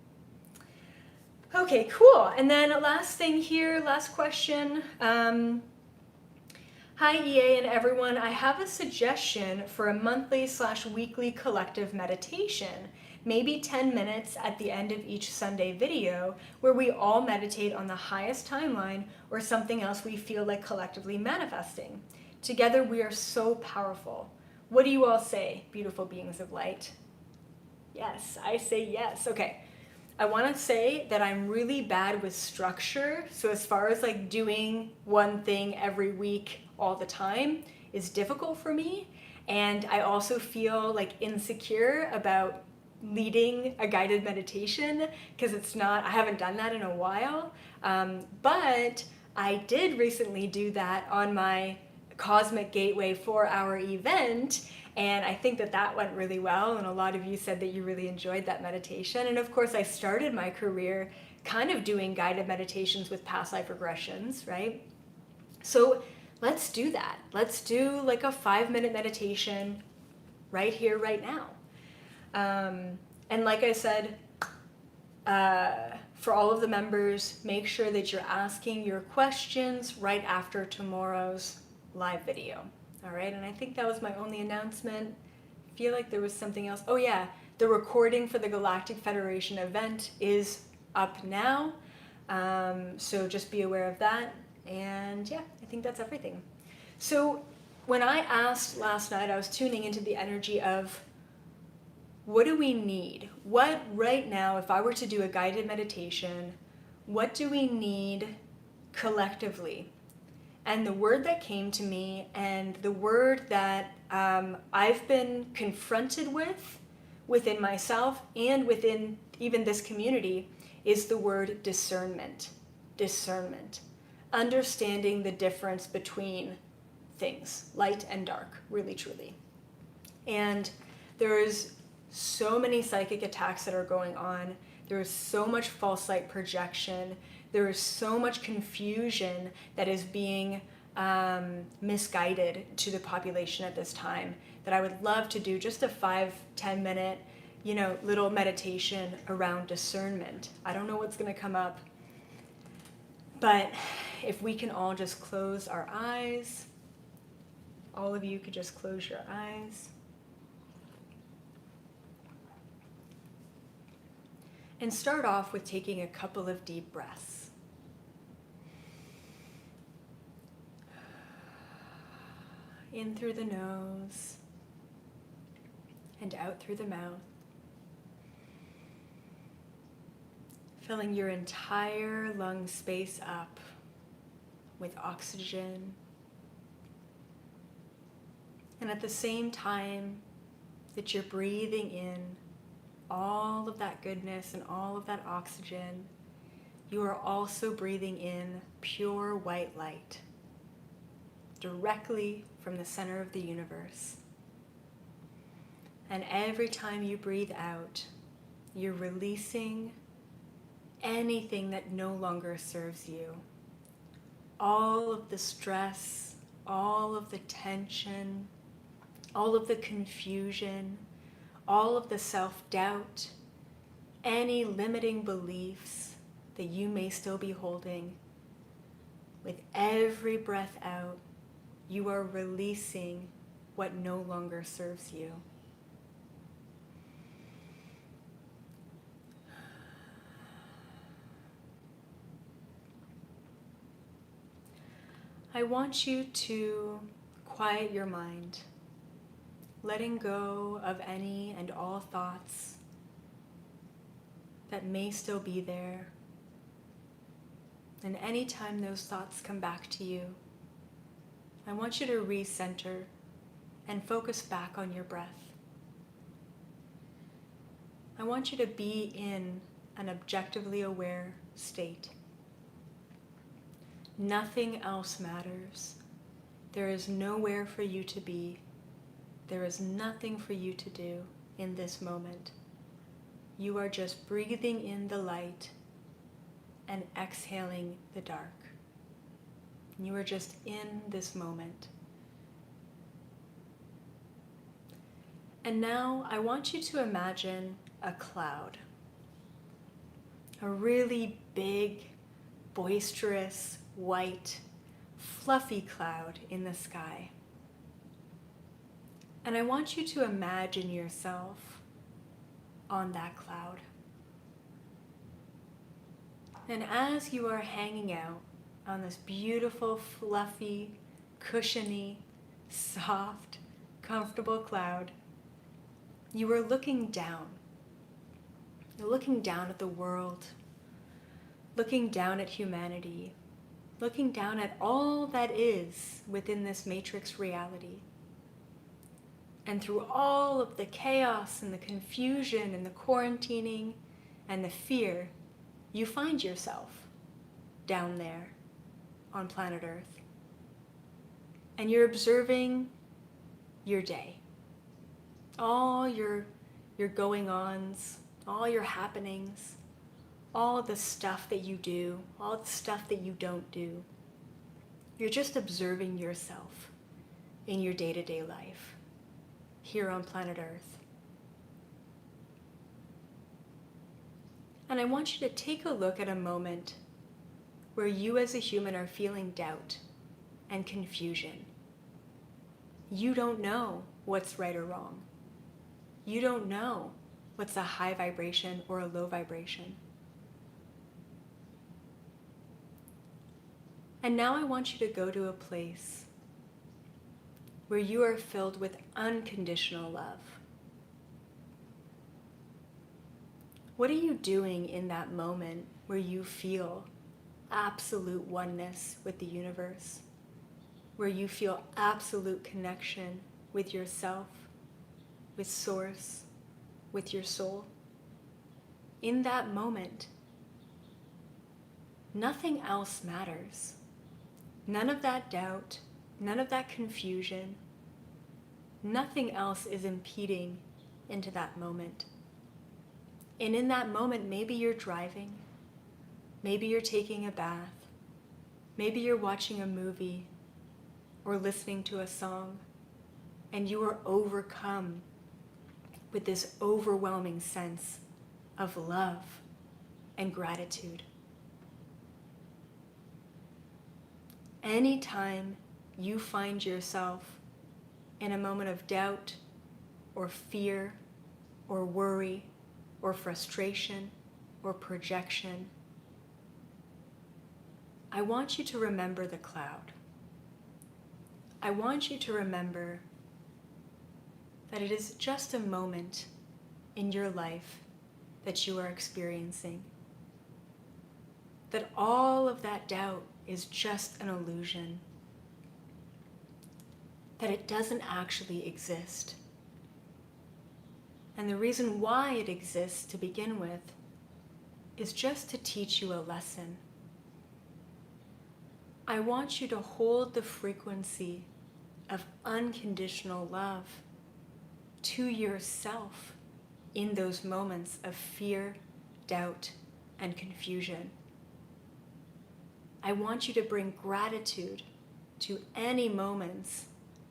Okay, cool. And then last thing here, last question. Hi EA and everyone, I have a suggestion for a monthly/weekly collective meditation, maybe 10 minutes at the end of each Sunday video, where we all meditate on the highest timeline or something else we feel like collectively manifesting. Together we are so powerful. What do you all say, beautiful beings of light? Yes, I say yes. Okay. I want to say that I'm really bad with structure. So as far as like doing one thing every week all the time is difficult for me. And I also feel like insecure about leading a guided meditation because I haven't done that in a while. But I did recently do that on my Cosmic Gateway 4-hour event. And I think that went really well, and a lot of you said that you really enjoyed that meditation. And of course, I started my career kind of doing guided meditations with past life regressions, right? So let's do that. Let's do like a 5-minute meditation right here, right now. And like I said, for all of the members, make sure that you're asking your questions right after tomorrow's live video. All right, and I think that was my only announcement. I feel like there was something else. Oh yeah, the recording for the Galactic Federation event is up now. So just be aware of that. And yeah, I think that's everything. So when I asked last night, I was tuning into the energy of what do we need? What right now, if I were to do a guided meditation, what do we need collectively? And the word that came to me, and the word that I've been confronted with within myself and within even this community, is the word discernment. Discernment. Understanding the difference between things, light and dark, really truly. And there's so many psychic attacks that are going on. There is so much false light projection. There is so much confusion that is being misguided to the population at this time that I would love to do just a 5-10 minute, little meditation around discernment. I don't know what's going to come up, but if we can all just close our eyes, all of you could just close your eyes. And start off with taking a couple of deep breaths. In through the nose and out through the mouth. Filling your entire lung space up with oxygen. And at the same time that you're breathing in all of that goodness and all of that oxygen, you are also breathing in pure white light directly from the center of the universe. And every time you breathe out, you're releasing anything that no longer serves you. All of the stress, all of the tension, all of the confusion, all of the self-doubt, any limiting beliefs that you may still be holding. With every breath out, you are releasing what no longer serves you. I want you to quiet your mind, letting go of any and all thoughts that may still be there. And anytime those thoughts come back to you, I want you to recenter and focus back on your breath. I want you to be in an objectively aware state. Nothing else matters. There is nowhere for you to be. There is nothing for you to do in this moment. You are just breathing in the light and exhaling the dark. You are just in this moment. And now I want you to imagine a cloud. A really big, boisterous, white, fluffy cloud in the sky. And I want you to imagine yourself on that cloud. And as you are hanging out on this beautiful, fluffy, cushiony, soft, comfortable cloud, you are looking down. You're looking down at the world, looking down at humanity, looking down at all that is within this matrix reality. And through all of the chaos and the confusion and the quarantining and the fear, you find yourself down there on planet Earth. And you're observing your day. All your going-ons, all your happenings, all the stuff that you do, all the stuff that you don't do. You're just observing yourself in your day-to-day life here on planet Earth. And I want you to take a look at a moment where you as a human are feeling doubt and confusion. You don't know what's right or wrong. You don't know what's a high vibration or a low vibration. And now I want you to go to a place where you are filled with unconditional love. What are you doing in that moment where you feel absolute oneness with the universe, where you feel absolute connection with yourself, with Source, with your soul? In that moment, nothing else matters. None of that doubt, none of that confusion, nothing else is impeding into that moment. And in that moment, maybe you're driving, maybe you're taking a bath, maybe you're watching a movie or listening to a song, and you are overcome with this overwhelming sense of love and gratitude. Anytime you find yourself in a moment of doubt or fear or worry or frustration or projection, I want you to remember the cloud. I want you to remember that it is just a moment in your life that you are experiencing. That all of that doubt is just an illusion. That it doesn't actually exist. And the reason why it exists to begin with is just to teach you a lesson. I want you to hold the frequency of unconditional love to yourself in those moments of fear, doubt, and confusion. I want you to bring gratitude to any moments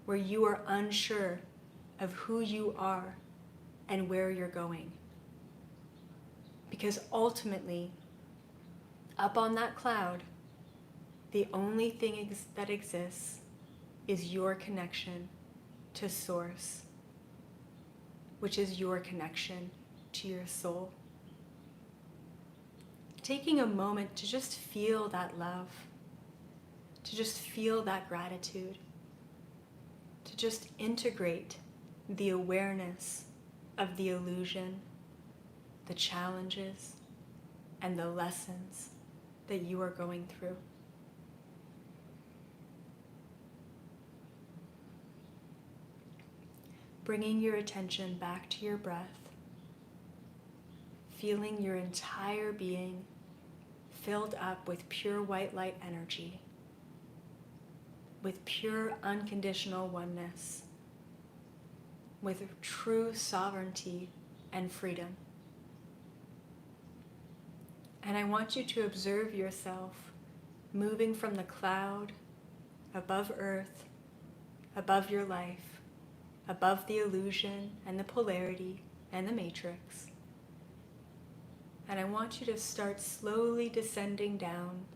where you are unsure of who you are and where you're going. Because ultimately, up on that cloud, the only thing that exists is your connection to Source, which is your connection to your soul. Taking a moment to just feel that love, to just feel that gratitude, to just integrate the awareness of the illusion, the challenges, and the lessons that you are going through. Bringing your attention back to your breath, feeling your entire being filled up with pure white light energy, with pure unconditional oneness, with true sovereignty and freedom. And I want you to observe yourself moving from the cloud, above earth, above your life, above the illusion and the polarity and the matrix. And I want you to start slowly descending down,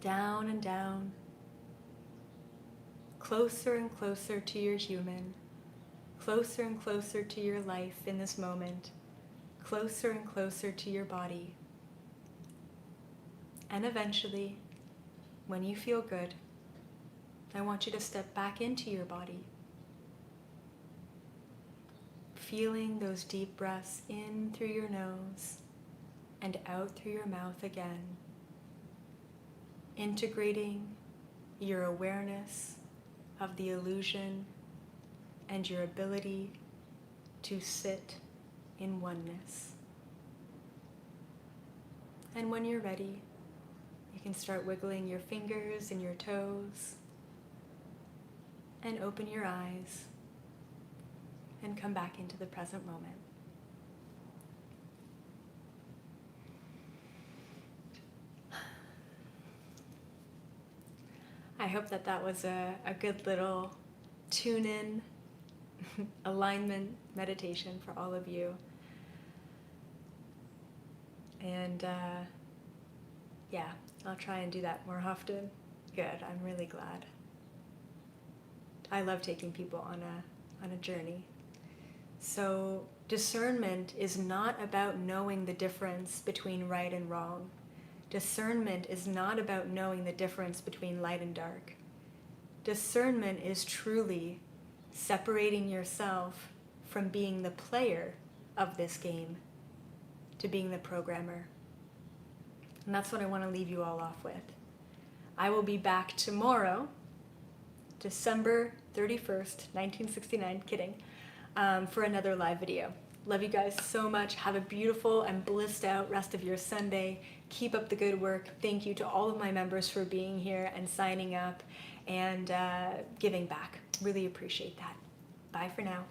down and down, closer and closer to your human, closer and closer to your life in this moment, closer and closer to your body. And eventually, when you feel good, I want you to step back into your body, feeling those deep breaths in through your nose and out through your mouth again, integrating your awareness of the illusion and your ability to sit in oneness. And when you're ready, you can start wiggling your fingers and your toes and open your eyes and come back into the present moment. I hope that was a good little tune-in alignment meditation for all of you. And yeah, I'll try and do that more often. Good, I'm really glad. I love taking people on a journey. So discernment is not about knowing the difference between right and wrong. Discernment is not about knowing the difference between light and dark. Discernment is truly separating yourself from being the player of this game to being the programmer. And that's what I want to leave you all off with. I will be back tomorrow, December 31st, 1969, kidding, for another live video. Love you guys so much. Have a beautiful and blissed out rest of your Sunday. Keep up the good work. Thank you to all of my members for being here and signing up and giving back. Really appreciate that. Bye for now.